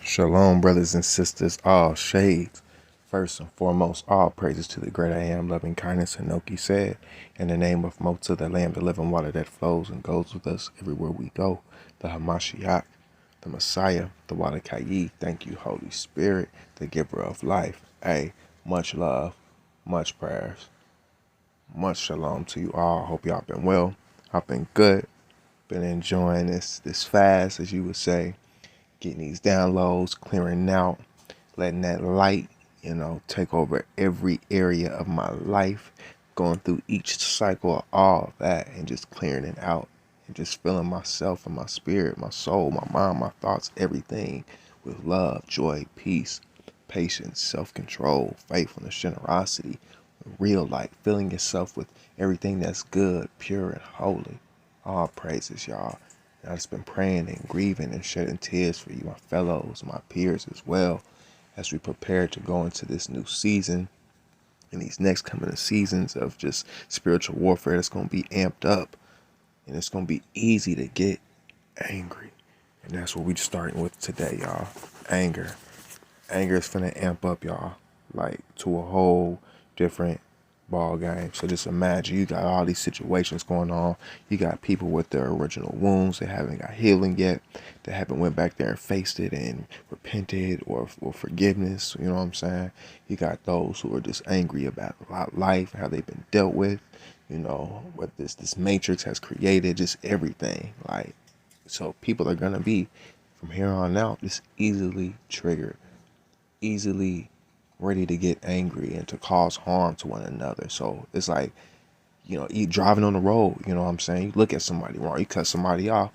Shalom, brothers and sisters, all shades. First and foremost, all praises to the great I am, loving kindness, Hanoki said, in the name of Mota, the Lamb, the living water that flows and goes with us everywhere we go, the Hamashiach, the Messiah, the Wadakayi. Thank you, Holy Spirit, the giver of life. Hey, much love, much prayers, much shalom to you all. Hope y'all been well. I've been good. Been enjoying this fast, as you would say, getting these downloads, clearing out, letting that light, take over every area of my life, going through each cycle of all of that and just clearing it out and just filling myself and my spirit, my soul, my mind, my thoughts, everything with love, joy, peace, patience, self-control, faithfulness, generosity, real light, filling yourself with everything that's good, pure, and holy. All praises, y'all. And I've just been praying and grieving and shedding tears for you, my fellows, my peers as well, as we prepare to go into this new season and these next coming seasons of just spiritual warfare that's going to be amped up. And it's going to be easy to get angry. And that's what we're starting with today, y'all. Anger. Anger is finna amp up, y'all, like to a whole different ball game. So just imagine you got all these situations going on. You got people with their original wounds that haven't got healing yet, that haven't went back there and faced it and repented or forgiveness. You know what I'm saying? You got those who are just angry about life, how they've been dealt with. What this matrix has created, just everything. Like, so people are gonna be from here on out just easily triggered, easily ready to get angry and to cause harm to one another. So it's like, you driving on the road, you know what I'm saying? You look at somebody wrong, you cut somebody off,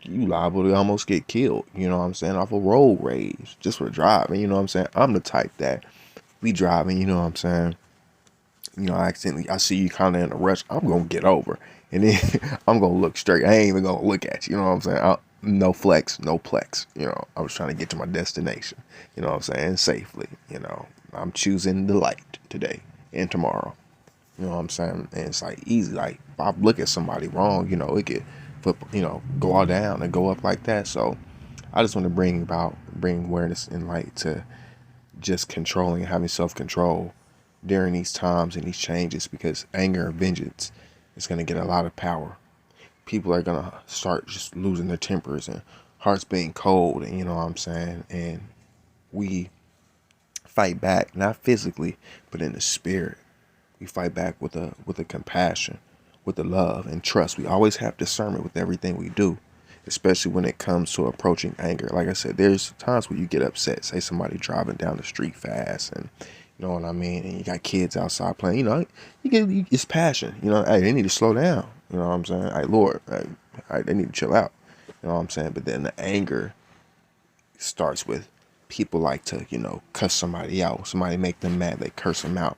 you liable to almost get killed, you know what I'm saying, off a road rage, just for driving, you know what I'm saying? I'm the type that we driving, you know what I'm saying? Accidentally, I see you kind of in a rush, I'm going to get over. And then I'm going to look straight. I ain't even going to look at you, you know what I'm saying? No flex, no plex. I was trying to get to my destination, you know what I'm saying, safely. I'm choosing the light today and tomorrow. You know what I'm saying? And it's like easy. Like, if I look at somebody wrong, it could go all down and go up like that. So I just want to bring awareness and light to just controlling and having self-control during these times and these changes, because anger and vengeance is going to get a lot of power. People are going to start just losing their tempers and hearts being cold, and you know what I'm saying? And we fight back, not physically, but in the spirit. We fight back with a compassion, with the love and trust. We always have discernment with everything we do, especially when it comes to approaching anger. Like I said, there's times where you get upset. Say somebody driving down the street fast, and you know what I mean, and you got kids outside playing. It's passion. Hey, they need to slow down. You know what I'm saying? Hey, Lord, hey, they need to chill out. You know what I'm saying? But then the anger starts with people like to, cuss somebody out. Somebody make them mad, they curse them out.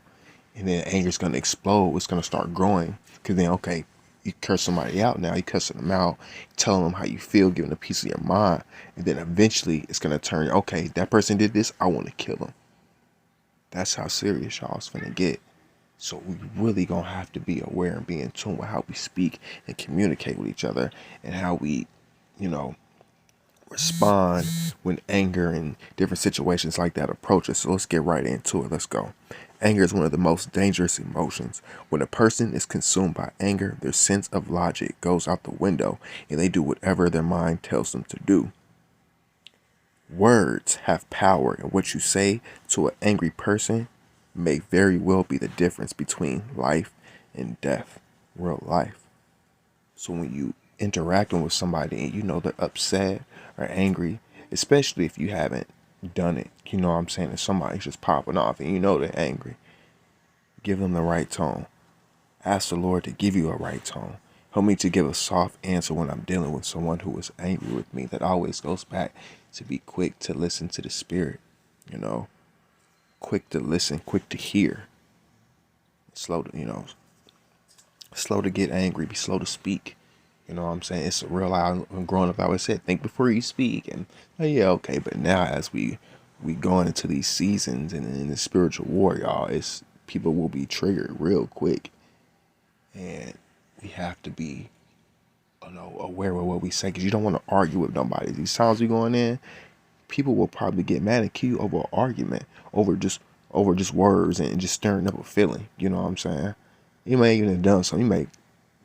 And then anger's going to explode. It's going to start growing. Because then, okay, you curse somebody out now. You cussing them out, telling them how you feel, giving a piece of your mind. And then eventually it's going to turn, okay, that person did this, I want to kill them. That's how serious y'all's finna get. So we really going to have to be aware and be in tune with how we speak and communicate with each other, and how we, respond when anger and different situations like that approach us. So let's get right into it. Let's go. Anger is one of the most dangerous emotions. When a person is consumed by anger, their sense of logic goes out the window and they do whatever their mind tells them to do. Words have power, and what you say to an angry person may very well be the difference between life and death, real life. So when you interacting with somebody and they're upset or angry, especially if you haven't done it, you know what I'm saying, if somebody's just popping off and they're angry, give them the right tone. Ask the Lord to give you a right tone. Help me to give a soft answer when I'm dealing with someone who is angry with me. That always goes back to be quick to listen to the spirit, quick to listen, quick to hear, slow to get angry, be slow to speak. You know what I'm saying? It's a real, I'm growing up, I always said, think before you speak. And oh yeah, okay. But now as we going into these seasons and in the spiritual war, y'all, it's people will be triggered real quick. And we have to be, aware of what we say, because you don't want to argue with nobody. These times we going in, people will probably get mad at you over an argument, over just words and just stirring up a feeling. You know what I'm saying? You may even have done something. You may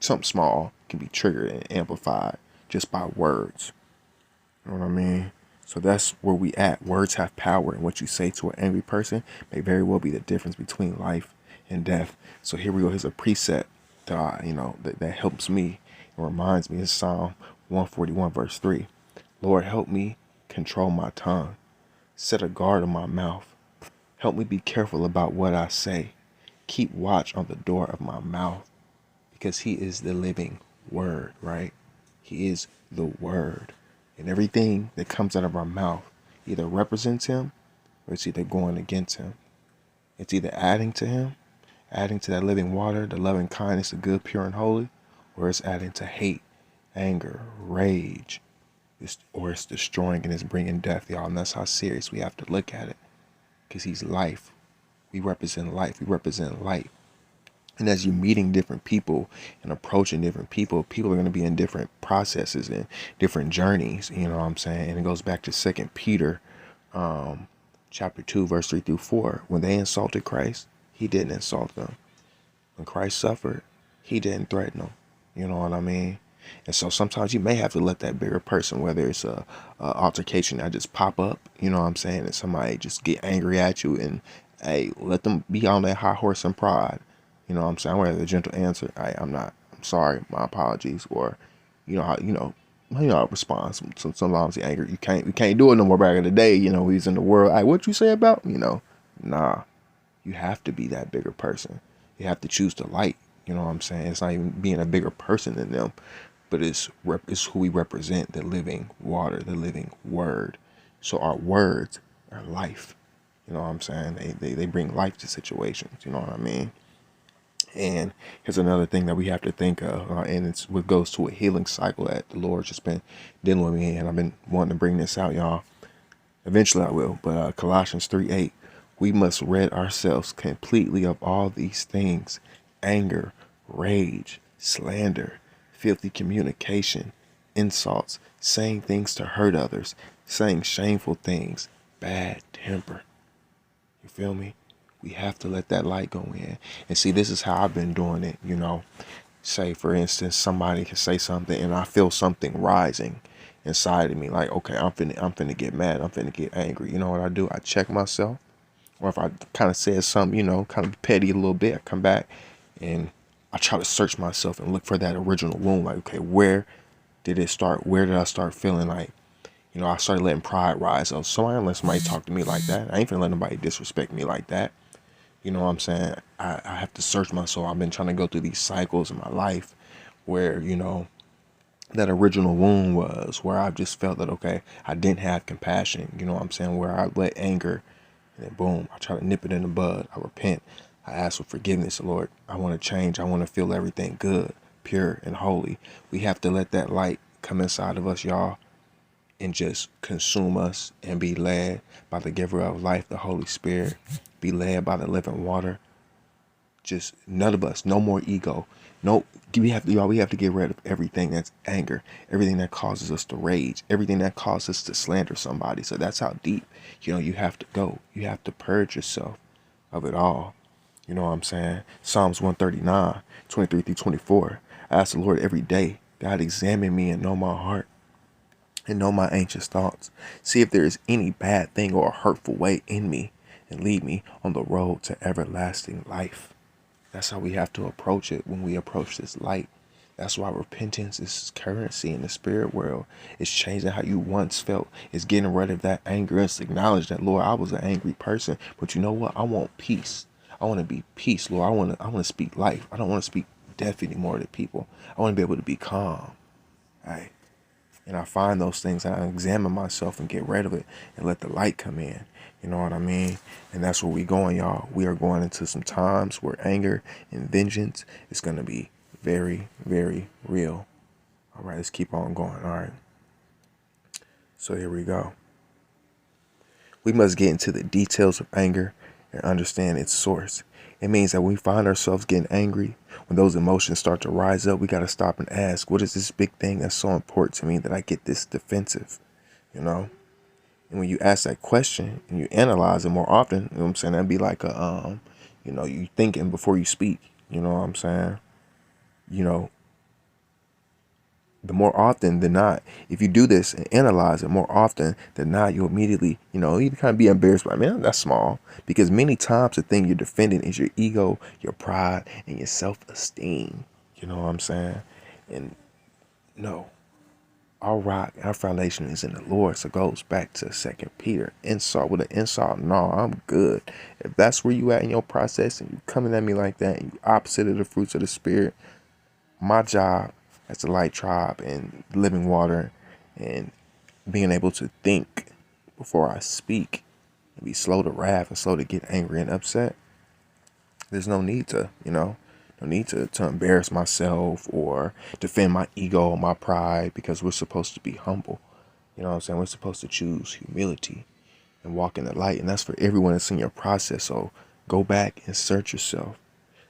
something small can be triggered and amplified just by words. You know what I mean? So that's where we at. Words have power, and what you say to an angry person may very well be the difference between life and death. So here we go. Here's a preset that that helps me and reminds me. It's Psalm 141 verse 3. Lord, help me control my tongue. Set a guard on my mouth. Help me be careful about what I say. Keep watch on the door of my mouth, because he is the living word, right? He is the word. And everything that comes out of our mouth either represents him or it's either going against him. It's either adding to him, adding to that living water, the loving kindness, the good, pure, and holy, or it's adding to hate, anger, rage, or it's destroying and it's bringing death, y'all. And that's how serious we have to look at it, because he's life. We represent life. We represent light. And as you're meeting different people and approaching different people, people are going to be in different processes and different journeys. You know what I'm saying? And it goes back to 2 Peter chapter 2, verse 3 through 4. When they insulted Christ, he didn't insult them. When Christ suffered, he didn't threaten them. You know what I mean? And so sometimes you may have to let that bigger person, whether it's a altercation that just pop up, you know what I'm saying, and somebody just get angry at you, and hey, let them be on that high horse and pride. You know what I'm saying? I'm gonna have a gentle answer. I'm sorry, my apologies. Or, how respond. Sometimes the anger, we can't do it no more. Back in the day, we was in the world. Hey, what you say about, nah. You have to be that bigger person. You have to choose the light. You know what I'm saying? It's not even being a bigger person than them, but it's who we represent, the living water, the living word. So our words are life. You know what I'm saying? They bring life to situations. You know what I mean? And here's another thing that we have to think of, and it's what goes to a healing cycle that the Lord's just been dealing with me, and I've been wanting to bring this out, y'all. Eventually I will, but Colossians 3:8, we must rid ourselves completely of all these things: anger, rage, slander, filthy communication, insults, saying things to hurt others, saying shameful things, bad temper. You feel me? We have to let that light go in. And see, this is how I've been doing it, Say, for instance, somebody can say something and I feel something rising inside of me. Like, okay, I'm finna get mad. I'm finna get angry. You know what I do? I check myself. Or if I kind of said something, kind of petty a little bit, I come back and I try to search myself and look for that original wound. Like, okay, where did it start? Where did I start feeling like, I started letting pride rise. So I ain't let somebody talk to me like that. I ain't finna let nobody disrespect me like that. You know what I'm saying? I have to search my soul. I've been trying to go through these cycles in my life where, that original wound was, where I just felt that, okay, I didn't have compassion. You know what I'm saying? Where I let anger, and then boom, I try to nip it in the bud. I repent. I ask for forgiveness, Lord. I want to change. I want to feel everything good, pure, and holy. We have to let that light come inside of us, y'all, and just consume us and be led by the giver of life, the Holy Spirit, be led by the living water. Just none of us, no more ego. No, we have to get rid of everything that's anger, everything that causes us to rage, everything that causes us to slander somebody. So that's how deep, you have to go. You have to purge yourself of it all. You know what I'm saying? Psalms 139, 23 through 24. I ask the Lord every day, God, examine me and know my heart and know my anxious thoughts. See if there is any bad thing or a hurtful way in me, and lead me on the road to everlasting life. That's how we have to approach it when we approach this light. That's why repentance is currency in the spirit world. It's changing how you once felt. It's getting rid of that anger. It's acknowledge that, Lord, I was an angry person, but you know what? I want peace. I want to be peace, Lord. I want to speak life. I don't want to speak death anymore to people. I want to be able to be calm. All right. And I find those things and I examine myself and get rid of it and let the light come in. You know what I mean? And that's where we going, y'all. We are going into some times where anger and vengeance is going to be very, very real. All right, let's keep on going. All right. So here we go. We must get into the details of anger and understand its source. It means that when we find ourselves getting angry, when those emotions start to rise up, we got to stop and ask, what is this big thing that's so important to me that I get this defensive? And when you ask that question and you analyze it more often, you know what I'm saying? That'd be like you thinking before you speak. You know what I'm saying? You know, the more often than not, if you do this and analyze it more often than not, you'll immediately, you kind of be embarrassed by, man, that's small. Because many times the thing you're defending is your ego, your pride, and your self-esteem. You know what I'm saying? And no, our rock, our foundation is in the Lord. So it goes back to 2 Peter. Insult with an insult. No, I'm good. If that's where you at in your process and you coming at me like that and you opposite of the fruits of the Spirit, my job as the Light Tribe and Living Water and being able to think before I speak and be slow to wrath and slow to get angry and upset, there's no need to, no need to embarrass myself or defend my ego or my pride, because we're supposed to be humble. You know what I'm saying? We're supposed to choose humility and walk in the light. And that's for everyone that's in your process. So go back and search yourself.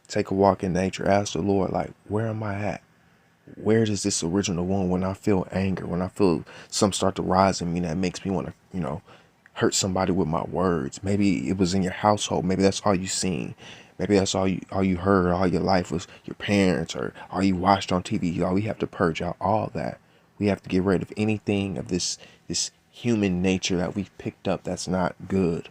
Take a walk in nature. Ask the Lord, like, where am I at? Where does this original one, when I feel anger, when I feel something start to rise in me that makes me want to, hurt somebody with my words? Maybe it was in your household. Maybe that's all you seen. Maybe that's all you heard all your life was your parents, or all you watched on TV. All we have to purge out all that. We have to get rid of anything of this human nature that we've picked up that's not good,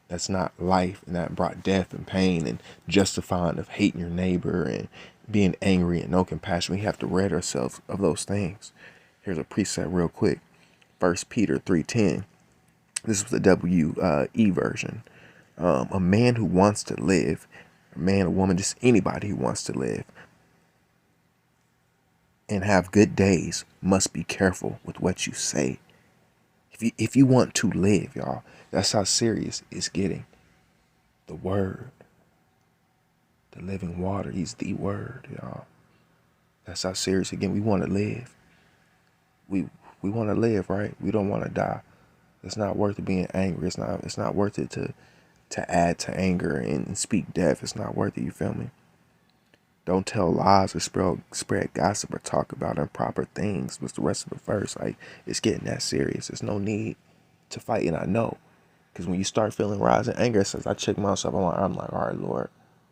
that's not life, and that brought death and pain and justifying of hating your neighbor and being angry and no compassion. We have to rid ourselves of those things. Here's a precept real quick. 1 Peter 3:10. This was the WE version. A man who wants to live, a man, a woman, just anybody who wants to live and have good days must be careful with what you say. If you want to live, y'all, that's how serious it's getting. The word, the living water, he's the word, y'all. That's how serious, again, we want to live. We want to live, right? We don't want to die. It's not worth it being angry. It's not worth it to add to anger and speak death. It's not worth it, you feel me? Don't tell lies or spread gossip or talk about improper things. Was the rest of the verse. Like, it's getting that serious. There's no need to fight, and I know. Because when you start feeling rising anger, since I check myself, I'm like, all right, Lord,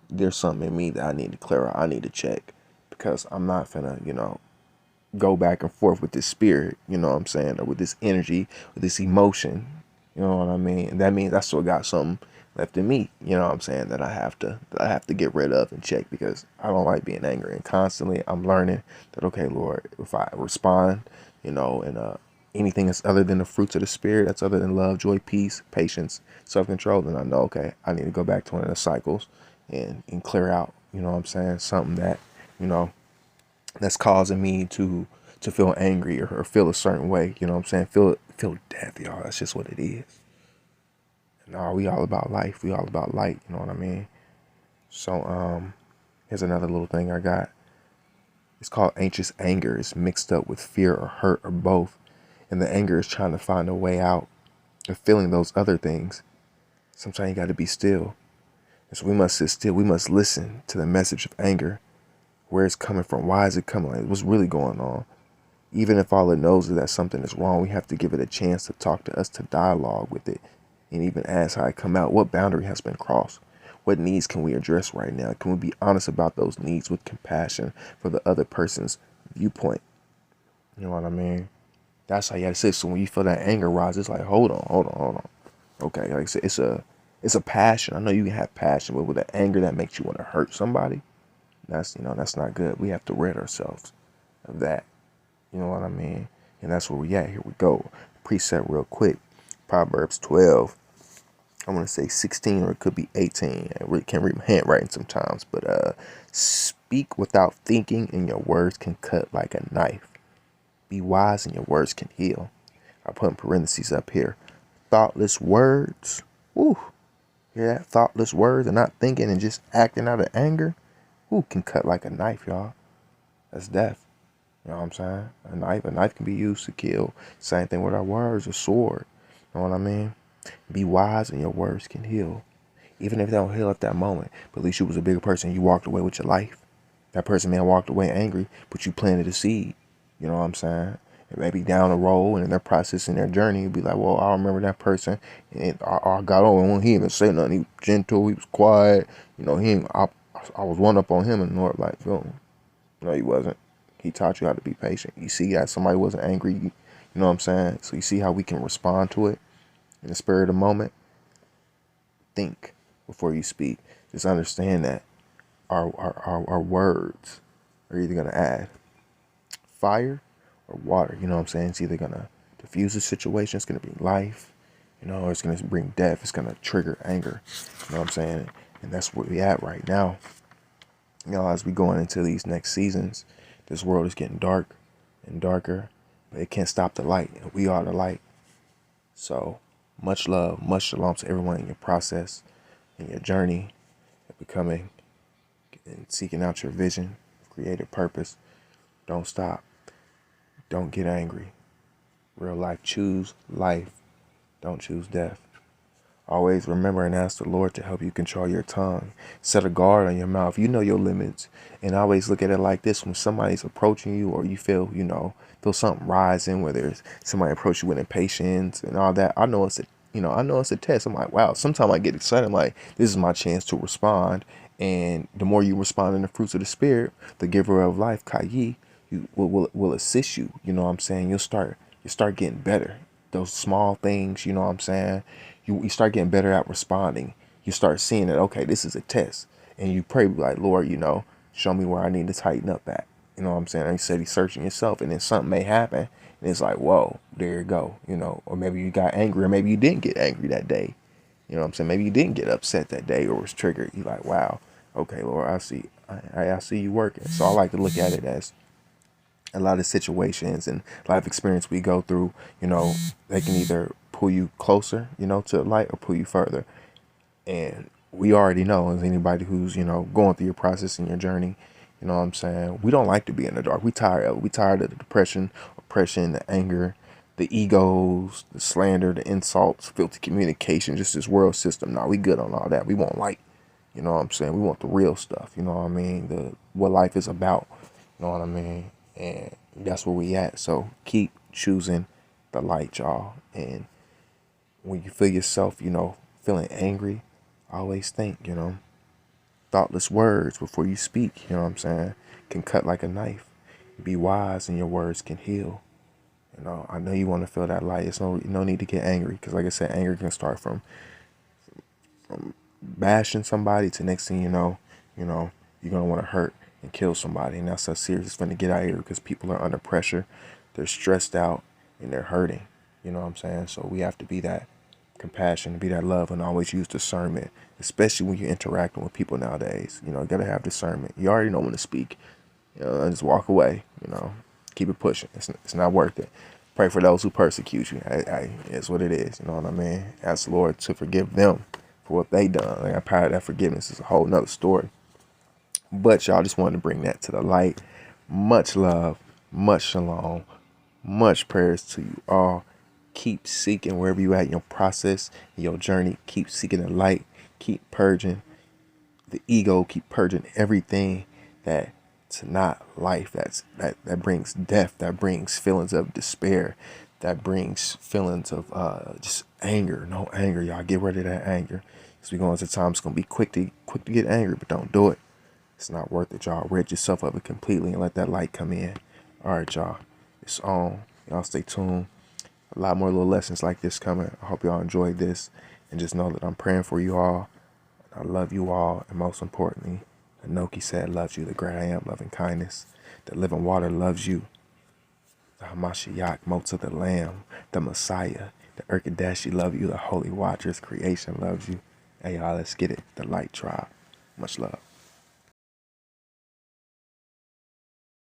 there's something in me that I need to clear out. I need to check. Because I'm not finna, go back and forth with this spirit, you know what I'm saying, or with this energy, with this emotion, you know what I mean? And that means I still got something left in me, you know what I'm saying, that I have to get rid of and check, because I don't like being angry. And constantly I'm learning that, okay, Lord, if I respond, and anything that's other than the fruits of the Spirit, that's other than love, joy, peace, patience, self-control, then I know, okay, I need to go back to one of the cycles and clear out, you know what I'm saying, something that, that's causing me to feel angry or feel a certain way, you know what I'm saying, feel death, y'all. That's just what it is. No, we all about life. We all about light, you know what I mean? So here's another little thing I got. It's called anxious anger. It's mixed up with fear or hurt or both. And the anger is trying to find a way out of feeling those other things. Sometimes you got to be still. And so we must sit still. We must listen to the message of anger. Where it's coming from. Why is it coming? Like, what's really going on? Even if all it knows is that something is wrong, we have to give it a chance to talk to us, to dialogue with it, and even ask how it come out. What boundary has been crossed? What needs can we address right now? Can we be honest about those needs with compassion for the other person's viewpoint? You know what I mean? That's how you gotta sit. So when you feel that anger rise, it's like, hold on. Okay, like I said, it's a passion. I know you can have passion, but with the anger that makes you want to hurt somebody, that's not good. We have to rid ourselves of that. You know what I mean? And that's where we at. Here we go. Precept real quick. Proverbs 12. I want to say 16, or it could be 18. I really can't read my handwriting sometimes. But speak without thinking, and your words can cut like a knife. Be wise, and your words can heal. I put in parentheses up here. Thoughtless words. Woo. Hear that? Thoughtless words and not thinking and just acting out of anger. Who can cut like a knife, y'all? That's death. You know what I'm saying? A knife can be used to kill. Same thing with our words, a sword. You know what I mean? Be wise and your words can heal. Even if they don't heal at that moment, but at least you was a bigger person. You walked away with your life. That person may have walked away angry, but you planted a seed. You know what I'm saying? And maybe down the road and in their process in their journey, you'll be like, well, I remember that person, and I got on. He didn't even say nothing. He was gentle. He was quiet. I was one up on him, and the Lord like, no, he wasn't. He taught you how to be patient. You see that somebody wasn't angry. You know what I'm saying? So you see how we can respond to it in the spirit of the moment. Think before you speak. Just understand that our words are either going to add fire or water. You know what I'm saying? It's either going to diffuse the situation. It's going to bring life. Or it's going to bring death. It's going to trigger anger. You know what I'm saying? And that's where we at right now. As we going into these next seasons, this world is getting dark and darker, but it can't stop the light, and we are the light. So much love, much shalom to everyone in your process, in your journey of becoming and seeking out your vision, creative purpose. Don't stop. Don't get angry. Real life, choose life. Don't choose death. Always remember and ask the Lord to help you control your tongue. Set a guard on your mouth. You know your limits. And always look at it like this. When somebody's approaching you, or you feel something rising, whether it's somebody approach you with impatience and all that, I know it's a test. I'm like, wow, sometimes I get excited. I'm like, this is my chance to respond. And the more you respond in the fruits of the Spirit, the giver of life, Kayi, will assist you. You know what I'm saying? You start getting better. Those small things, you know what I'm saying? You start getting better at responding. You start seeing that, okay, this is a test. And you pray like, Lord, show me where I need to tighten up at. You know what I'm saying? And you said he's searching yourself, and then something may happen. And it's like, whoa, there you go. Or maybe you got angry, or maybe you didn't get angry that day. You know what I'm saying? Maybe you didn't get upset that day or was triggered. You're like, wow, okay, Lord, I see you working. So I like to look at it as a lot of situations and life experience we go through, they can either pull you closer, to the light, or pull you further. And we already know, as anybody who's, going through your process and your journey, you know what I'm saying? We don't like to be in the dark. We tired of it. We tired of the depression, oppression, the anger, the egos, the slander, the insults, filthy communication, just this world system. Nah, we good on all that. We want light. You know what I'm saying? We want the real stuff. You know what I mean? What life is about. You know what I mean? And that's where we at. So keep choosing the light, y'all. And when you feel yourself, feeling angry, always think, thoughtless words before you speak, you know what I'm saying, can cut like a knife. Be wise and your words can heal. I know you want to feel that light. It's no need to get angry, because like I said, anger can start from bashing somebody to next thing you know, you're going to want to hurt and kill somebody. And that's how serious it's going to get out here, because people are under pressure. They're stressed out and they're hurting. You know what I'm saying? So we have to be that compassion, be that love, and always use discernment, especially when you're interacting with people nowadays. You got to have discernment. You already know when to speak. Just walk away. Keep it pushing. It's not worth it. Pray for those who persecute you. It's what it is. You know what I mean? Ask the Lord to forgive them for what they done. Like, I power of that forgiveness is a whole nother story. But y'all, just wanted to bring that to the light. Much love, much shalom, much prayers to you all. Keep seeking wherever you at in your process, in your journey. Keep seeking the light. Keep purging the ego. Keep purging everything that's not life. That brings death. That brings feelings of despair. That brings feelings of just anger. No anger, y'all. Get rid of that anger. As we go into time, it's gonna be quick to get angry, but don't do it. It's not worth it, y'all. Rid yourself of it completely and let that light come in. All right, y'all. It's on. Y'all stay tuned. A lot more little lessons like this coming. I hope y'all enjoyed this. And just know that I'm praying for you all. I love you all. And most importantly, Anoki said loves you. The great I am, loving kindness. The living water loves you. The Hamashiach, Motza the Lamb, the Messiah, the Urkadeshi love you. The Holy Watchers, creation loves you. Hey, y'all, let's get it. The Light Tribe. Much love.